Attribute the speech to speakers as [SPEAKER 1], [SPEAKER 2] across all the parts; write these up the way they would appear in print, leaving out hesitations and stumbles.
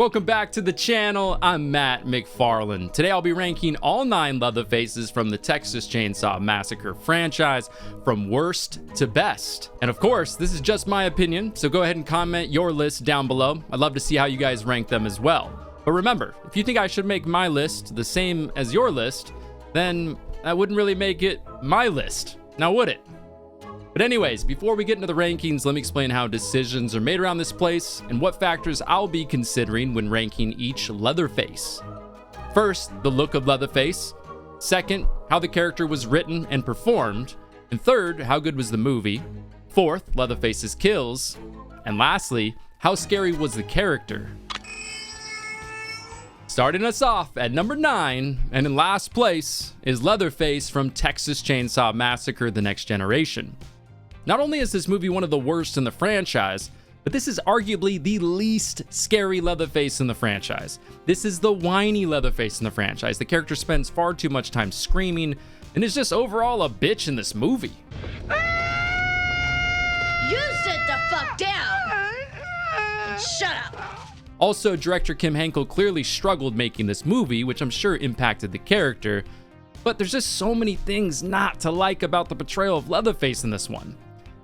[SPEAKER 1] Welcome back to the channel. I'm Matt McFarland. Today I'll be ranking all 9 Leatherfaces from the Texas Chainsaw Massacre franchise from worst to best. And of course, this is just my opinion, so go ahead and comment your list down below. I'd love to see how you guys rank them as well. But remember, if you think I should make my list the same as your list, then that wouldn't really make it my list, now would it? But anyways, before we get into the rankings, let me explain how decisions are made around this place and what factors I'll be considering when ranking each Leatherface. First, the look of Leatherface. Second, how the character was written and performed. And third, how good was the movie. Fourth, Leatherface's kills. And lastly, how scary was the character. Starting us off at number 9, and in last place, is Leatherface from Texas Chainsaw Massacre: The Next Generation. Not only is this movie one of the worst in the franchise, but this is arguably the least scary Leatherface in the franchise. This is the whiny Leatherface in the franchise. The character spends far too much time screaming and is just overall a bitch in this movie.
[SPEAKER 2] You sit the fuck down and shut up.
[SPEAKER 1] Also, director Kim Henkel clearly struggled making this movie, which I'm sure impacted the character, but there's just so many things not to like about the portrayal of Leatherface in this one.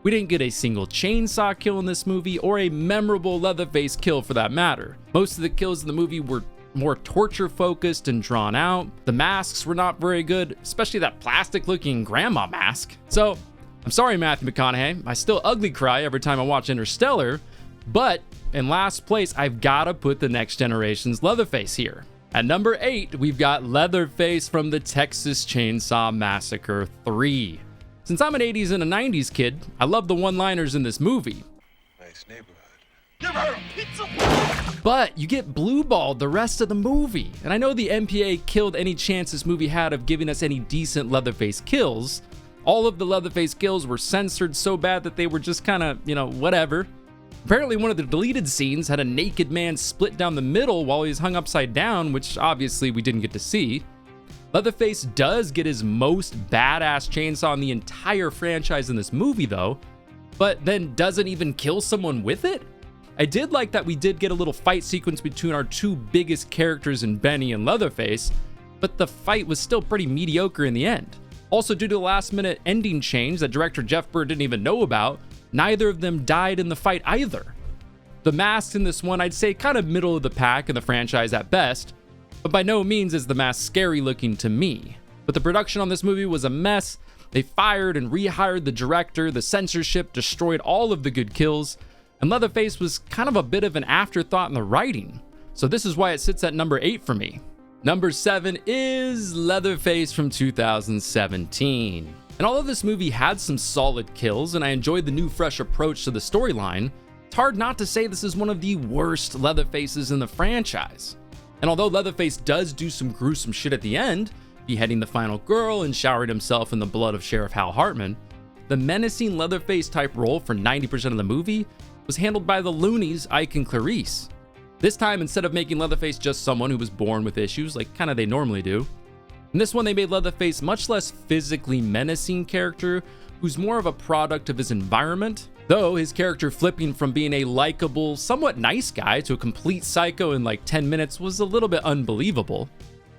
[SPEAKER 1] We didn't get a single chainsaw kill in this movie, or a memorable Leatherface kill for that matter. Most of the kills in the movie were more torture focused and drawn out. The masks were not very good, especially that plastic looking grandma mask. So, I'm sorry Matthew McConaughey, I still ugly cry every time I watch Interstellar, but in last place, I've gotta put the Next Generation's Leatherface here. At number 8, we've got Leatherface from the Texas Chainsaw Massacre 3. Since I'm an 80s and a 90s kid, I love the one-liners in this movie.
[SPEAKER 3] Nice neighborhood.
[SPEAKER 1] But you get blue-balled the rest of the movie. And I know the MPA killed any chance this movie had of giving us any decent Leatherface kills. All of the Leatherface kills were censored so bad that they were just kind of, whatever. Apparently one of the deleted scenes had a naked man split down the middle while he was hung upside down, which obviously we didn't get to see. Leatherface does get his most badass chainsaw in the entire franchise in this movie though, but then doesn't even kill someone with it? I did like that we did get a little fight sequence between our two biggest characters in Benny and Leatherface, but the fight was still pretty mediocre in the end. Also, due to the last minute ending change that director Jeff Burr didn't even know about, neither of them died in the fight either. The masks in this one I'd say kind of middle of the pack in the franchise at best, but by no means is the mask scary looking to me. But the production on this movie was a mess. They fired and rehired the director, the censorship destroyed all of the good kills, and Leatherface was kind of a bit of an afterthought in the writing. So this is why it sits at number 8 for me. Number 7 is Leatherface from 2017. And although this movie had some solid kills and I enjoyed the new fresh approach to the storyline, it's hard not to say this is one of the worst Leatherfaces in the franchise. And although Leatherface does do some gruesome shit at the end, beheading the final girl and showering himself in the blood of Sheriff Hal Hartman, the menacing Leatherface type role for 90% of the movie was handled by the loonies Ike and Clarice. This time, instead of making Leatherface just someone who was born with issues like kind of they normally do, in this one they made Leatherface much less physically menacing character who's more of a product of his environment, though his character flipping from being a likable, somewhat nice guy to a complete psycho in like 10 minutes was a little bit unbelievable.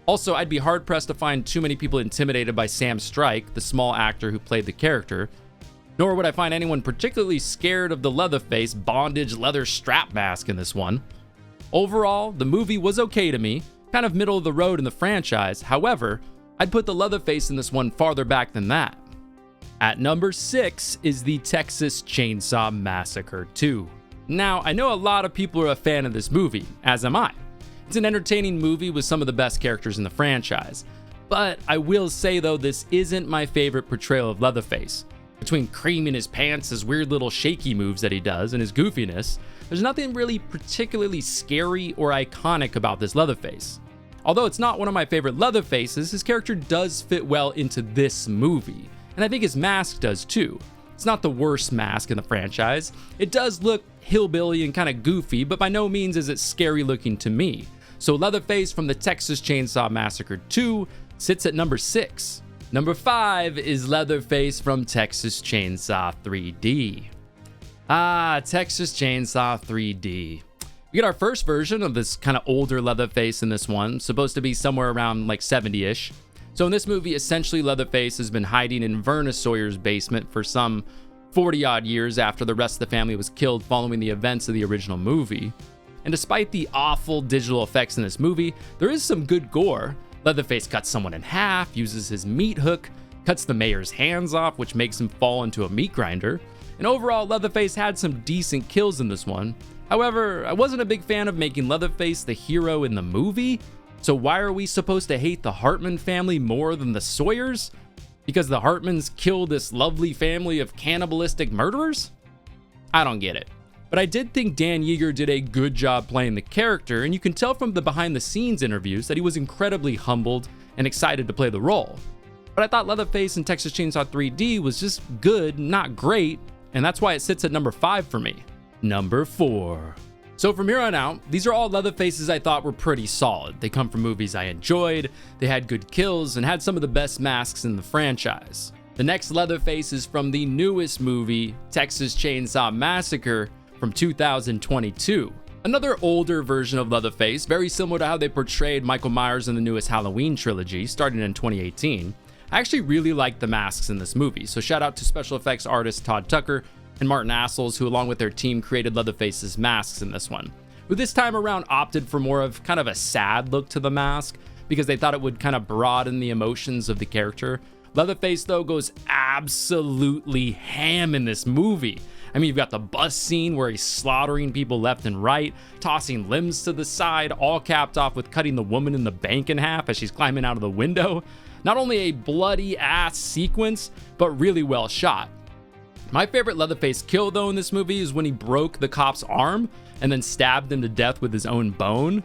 [SPEAKER 1] Also, I'd be hard-pressed to find too many people intimidated by Sam Strike, the small actor who played the character, nor would I find anyone particularly scared of the Leatherface bondage leather strap mask in this one. Overall, the movie was okay to me, kind of middle of the road in the franchise. However, I'd put the Leatherface in this one farther back than that. At number 6 is the Texas Chainsaw Massacre 2. Now, I know a lot of people are a fan of this movie, as am I. It's an entertaining movie with some of the best characters in the franchise. But I will say though, this isn't my favorite portrayal of Leatherface. Between creaming his pants, his weird little shaky moves that he does, and his goofiness, there's nothing really particularly scary or iconic about this Leatherface. Although it's not one of my favorite Leatherfaces, his character does fit well into this movie. And I think his mask does too. It's not the worst mask in the franchise. It does look hillbilly and kind of goofy, but by no means is it scary looking to me. So Leatherface from the Texas Chainsaw Massacre 2 sits at number 6. Number 5 is Leatherface from Texas Chainsaw 3D. Texas Chainsaw 3D. We get our first version of this kind of older Leatherface in this one, supposed to be somewhere around like 70-ish. So in this movie, essentially Leatherface has been hiding in Verna Sawyer's basement for some 40-odd years after the rest of the family was killed following the events of the original movie. And despite the awful digital effects in this movie, there is some good gore. Leatherface cuts someone in half, uses his meat hook, cuts the mayor's hands off, which makes him fall into a meat grinder. And overall, Leatherface had some decent kills in this one. However, I wasn't a big fan of making Leatherface the hero in the movie. So why are we supposed to hate the Hartman family more than the Sawyers? Because the Hartmans killed this lovely family of cannibalistic murderers? I don't get it. But I did think Dan Yeager did a good job playing the character, and you can tell from the behind the scenes interviews that he was incredibly humbled and excited to play the role. But I thought Leatherface in Texas Chainsaw 3D was just good, not great, and that's why it sits at number 5 for me. Number 4. So from here on out, these are all Leatherfaces I thought were pretty solid. They come from movies I enjoyed, they had good kills, and had some of the best masks in the franchise. The next Leatherface is from the newest movie, Texas Chainsaw Massacre, from 2022. Another older version of Leatherface, very similar to how they portrayed Michael Myers in the newest Halloween trilogy, starting in 2018. I actually really liked the masks in this movie, so shout out to special effects artist Todd Tucker and Martin Assels, who along with their team created Leatherface's masks in this one, who this time around opted for more of kind of a sad look to the mask because they thought it would kind of broaden the emotions of the character. Leatherface though goes absolutely ham in this movie. I mean, you've got the bus scene where he's slaughtering people left and right, tossing limbs to the side, all capped off with cutting the woman in the bank in half as she's climbing out of the window. Not only a bloody ass sequence, but really well shot. My favorite Leatherface kill though in this movie is when he broke the cop's arm and then stabbed him to death with his own bone.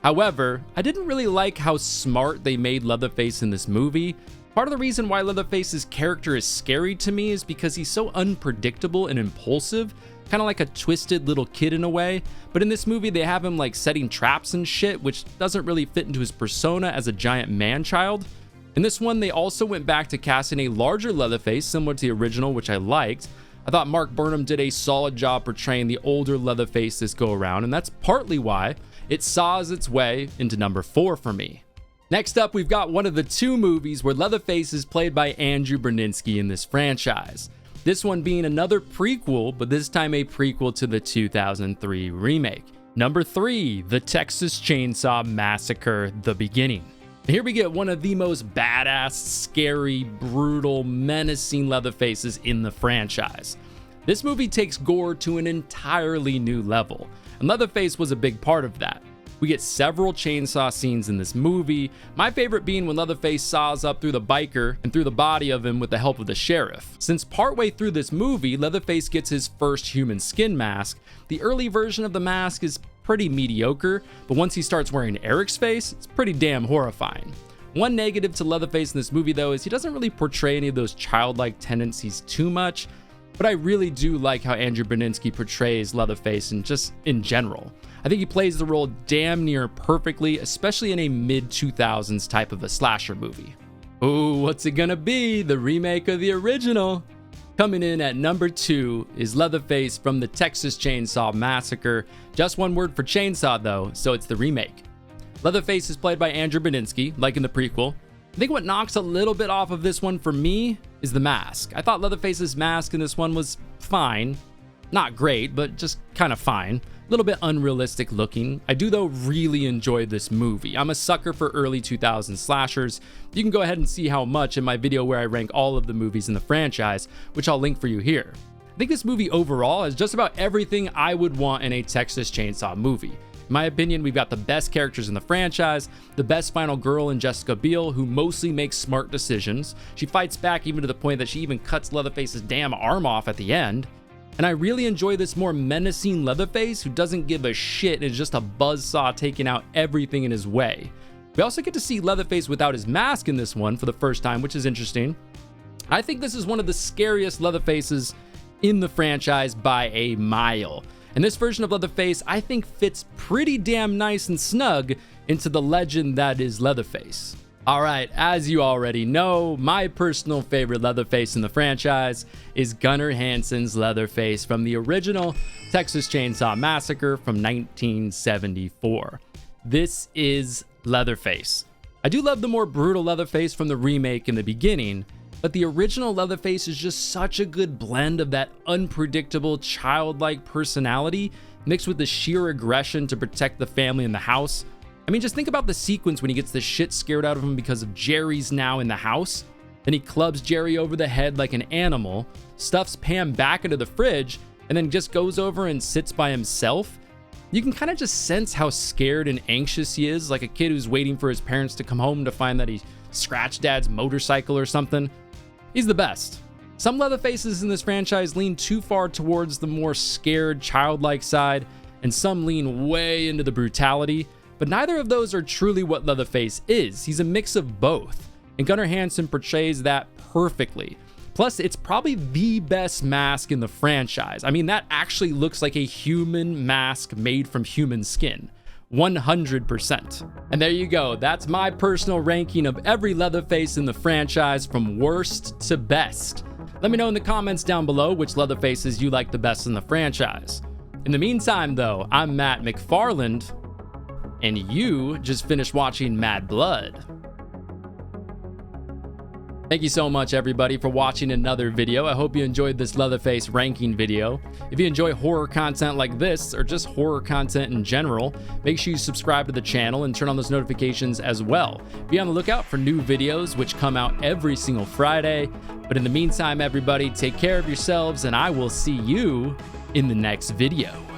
[SPEAKER 1] However, I didn't really like how smart they made Leatherface in this movie. Part of the reason why Leatherface's character is scary to me is because he's so unpredictable and impulsive, kind of like a twisted little kid in a way. But in this movie, they have him like setting traps and shit, which doesn't really fit into his persona as a giant man-child. In this one, they also went back to casting a larger Leatherface, similar to the original, which I liked. I thought Mark Burnham did a solid job portraying the older Leatherface this go around, and that's partly why it saws its way into number 4 for me. Next up, we've got one of the 2 movies where Leatherface is played by Andrew Brzezinski in this franchise. This one being another prequel, but this time a prequel to the 2003 remake. Number 3, The Texas Chainsaw Massacre: The Beginning. Here we get one of the most badass, scary, brutal, menacing Leatherfaces in the franchise. This movie takes gore to an entirely new level, and Leatherface was a big part of that. We get several chainsaw scenes in this movie, my favorite being when Leatherface saws up through the biker and through the body of him with the help of the sheriff. Since partway through this movie, Leatherface gets his first human skin mask, the early version of the mask is pretty mediocre, but once he starts wearing Eric's face, it's pretty damn horrifying. One negative to Leatherface in this movie though is he doesn't really portray any of those childlike tendencies too much, but I really do like how Andrew Brzezinski portrays Leatherface and just in general. I think he plays the role damn near perfectly, especially in a mid-2000s type of a slasher movie. Ooh, what's it gonna be? The remake of the original? Coming in at number 2 is Leatherface from the Texas Chainsaw Massacre. Just one word for chainsaw though, so it's the remake. Leatherface is played by Andrew Brzezinski, like in the prequel. I think what knocks a little bit off of this one for me is the mask. I thought Leatherface's mask in this one was fine. Not great, but just kind of fine. A little bit unrealistic looking. I do though really enjoy this movie. I'm a sucker for early 2000s slashers. You can go ahead and see how much in my video where I rank all of the movies in the franchise, which I'll link for you here. I think this movie overall has just about everything I would want in a Texas Chainsaw movie. In my opinion, we've got the best characters in the franchise, the best final girl in Jessica Biel, who mostly makes smart decisions. She fights back even to the point that she even cuts Leatherface's damn arm off at the end. And I really enjoy this more menacing Leatherface who doesn't give a shit and is just a buzzsaw taking out everything in his way. We also get to see Leatherface without his mask in this one for the first time, which is interesting. I think this is one of the scariest Leatherfaces in the franchise by a mile. And this version of Leatherface, I think, fits pretty damn nice and snug into the legend that is Leatherface. All right, as you already know, my personal favorite Leatherface in the franchise is Gunnar Hansen's Leatherface from the original Texas Chainsaw Massacre from 1974. This is Leatherface. I do love the more brutal Leatherface from the remake in the beginning, but the original Leatherface is just such a good blend of that unpredictable, childlike personality mixed with the sheer aggression to protect the family and the house. I mean, just think about the sequence when he gets the shit scared out of him because of Jerry's now in the house. Then he clubs Jerry over the head like an animal, stuffs Pam back into the fridge, and then just goes over and sits by himself. You can kind of just sense how scared and anxious he is, like a kid who's waiting for his parents to come home to find that he scratched dad's motorcycle or something. He's the best. Some Leatherfaces in this franchise lean too far towards the more scared, childlike side, and some lean way into the brutality. But neither of those are truly what Leatherface is. He's a mix of both, and Gunnar Hansen portrays that perfectly. Plus, it's probably the best mask in the franchise. I mean, that actually looks like a human mask made from human skin. 100%. And there you go. That's my personal ranking of every Leatherface in the franchise from worst to best. Let me know in the comments down below which Leatherfaces you like the best in the franchise. In the meantime, though, I'm Matt McFarland, and you just finished watching Mad Blood. Thank you so much, everybody, for watching another video. I hope you enjoyed this Leatherface ranking video. If you enjoy horror content like this, or just horror content in general, make sure you subscribe to the channel and turn on those notifications as well. Be on the lookout for new videos, which come out every single Friday. But in the meantime, everybody, take care of yourselves, and I will see you in the next video.